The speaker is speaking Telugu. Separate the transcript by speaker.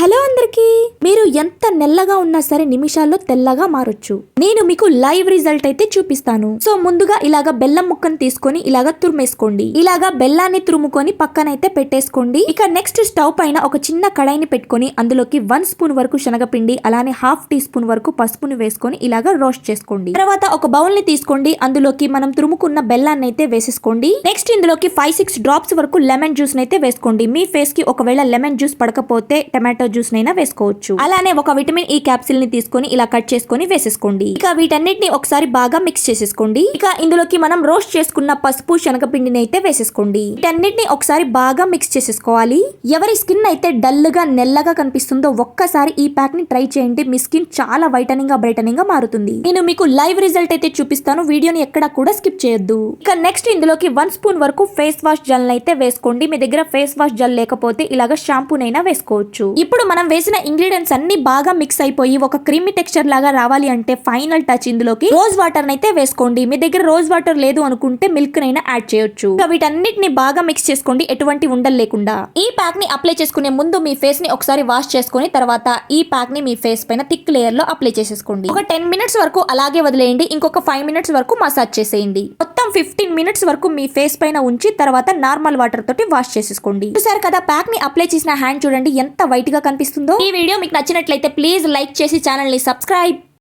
Speaker 1: హలో అందరికి, మీరు ఎంత నెల్లగా ఉన్నా సరే నిమిషాల్లో తెల్లగా మారొచ్చు. నేను మీకు లైవ్ రిజల్ట్ అయితే చూపిస్తాను. సో ముందుగా ఇలాగా బెల్లం ముక్కను తీసుకొని ఇలాగా తురిమేసుకోండి. ఇలాగా బెల్లాన్ని తురుముకొని పక్కనైతే పెట్టేసుకోండి. ఇక నెక్స్ట్ స్టవ్ పైన ఒక చిన్న కడాయిని పెట్టుకొని అందులోకి 1 స్పూన్ వరకు శనగపిండి అలానే ½ టీ స్పూన్ వరకు పసుపుని వేసుకొని ఇలాగా రోస్ట్ చేసుకోండి. తర్వాత ఒక బౌల్ ని తీసుకోండి, అందులోకి మనం తురుముకున్న బెల్లాన్ని అయితే వేసేసుకోండి. నెక్స్ట్ ఇందులోకి 5-6 డ్రాప్స్ వరకు లెమన్ జ్యూస్ అయితే వేసుకోండి. మీ ఫేస్ కి ఒకవేళ లెమన్ జ్యూస్ పడకపోతే టమాటో జ్యూస్ నైనా వేసుకోవచ్చు. అలానే ఒక విటమిన్ ఈ క్యాప్సిల్ ని తీసుకొని ఇలా కట్ చేసుకొని వేసేసుకోండి. ఇక వీటన్నిటిని ఒకసారి బాగా మిక్స్ చేసేసుకోండి. ఇక ఇందులోకి మనం రోస్ట్ చేసుకున్న పసుపు శనగపిండిని అయితే వేసేసుకోండి. వీటన్నిటిని ఒకసారి బాగా మిక్స్ చేసేసుకోవాలి. ఎవరి స్కిన్ అయితే డల్ గా నెల్లగా కనిపిస్తుందో ఒక్కసారి ఈ ప్యాక్ ని ట్రై చేయండి. మీ స్కిన్ చాలా వైటనింగ్ గా బ్రైటనింగ్ గా మారుతుంది. నేను మీకు లైవ్ రిజల్ట్ అయితే చూపిస్తాను, వీడియోని ఎక్కడ కూడా స్కిప్ చేయొద్దు. ఇక నెక్స్ట్ ఇందులోకి 1 స్పూన్ వరకు ఫేస్ వాష్ జెల్ అయితే వేసుకోండి. మీ దగ్గర ఫేస్ వాష్ జెల్ లేకపోతే ఇలాగ షాంపూనైనా వేసుకోవచ్చు. ఇప్పుడు మనం వేసిన ఇంగ్రీడియంట్స్ అన్ని బాగా మిక్స్ అయిపోయి ఒక క్రీమీ టెక్స్చర్ లాగా రావాలి అంటే ఫైనల్ టచ్ ఇందులోకి రోజ్ వాటర్ అయితే వేసుకోండి. మీ దగ్గర రోజ్ వాటర్ లేదు అనుకుంటే మిల్క్ నైనా యాడ్ చేయొచ్చు. వీటన్నిటిని బాగా మిక్స్ చేసుకోండి, ఎటువంటి ఉండలు లేకుండా. ఈ ప్యాక్ ని అప్లై చేసుకునే ముందు మీ ఫేస్ ని ఒకసారి వాష్ చేసుకుని తర్వాత ఈ ప్యాక్ ని మీ ఫేస్ పైన థిక్ లేయర్ లో అప్లై చేసేసుకోండి. ఒక 10 మినిట్స్ వరకు అలాగే వదిలేయండి. ఇంకొక 5 మినిట్స్ వరకు మసాజ్ చేసేయండి. మొత్తం 15 మినిట్స్ వరకు మీ ఫేస్ పైన ఉంచి తర్వాత నార్మల్ వాటర్ తోటి వాష్ చేసేసుకోండి. చూసారు కదా, ప్యాక్ ని అప్లై చేసిన హ్యాండ్ చూడండి ఎంత వైట్ గా కనిపిస్తుందో. ఈ వీడియో మీకు నచ్చినట్లయితే ప్లీజ్ లైక్ చేసి ఛానల్ ని సబ్స్క్రైబ్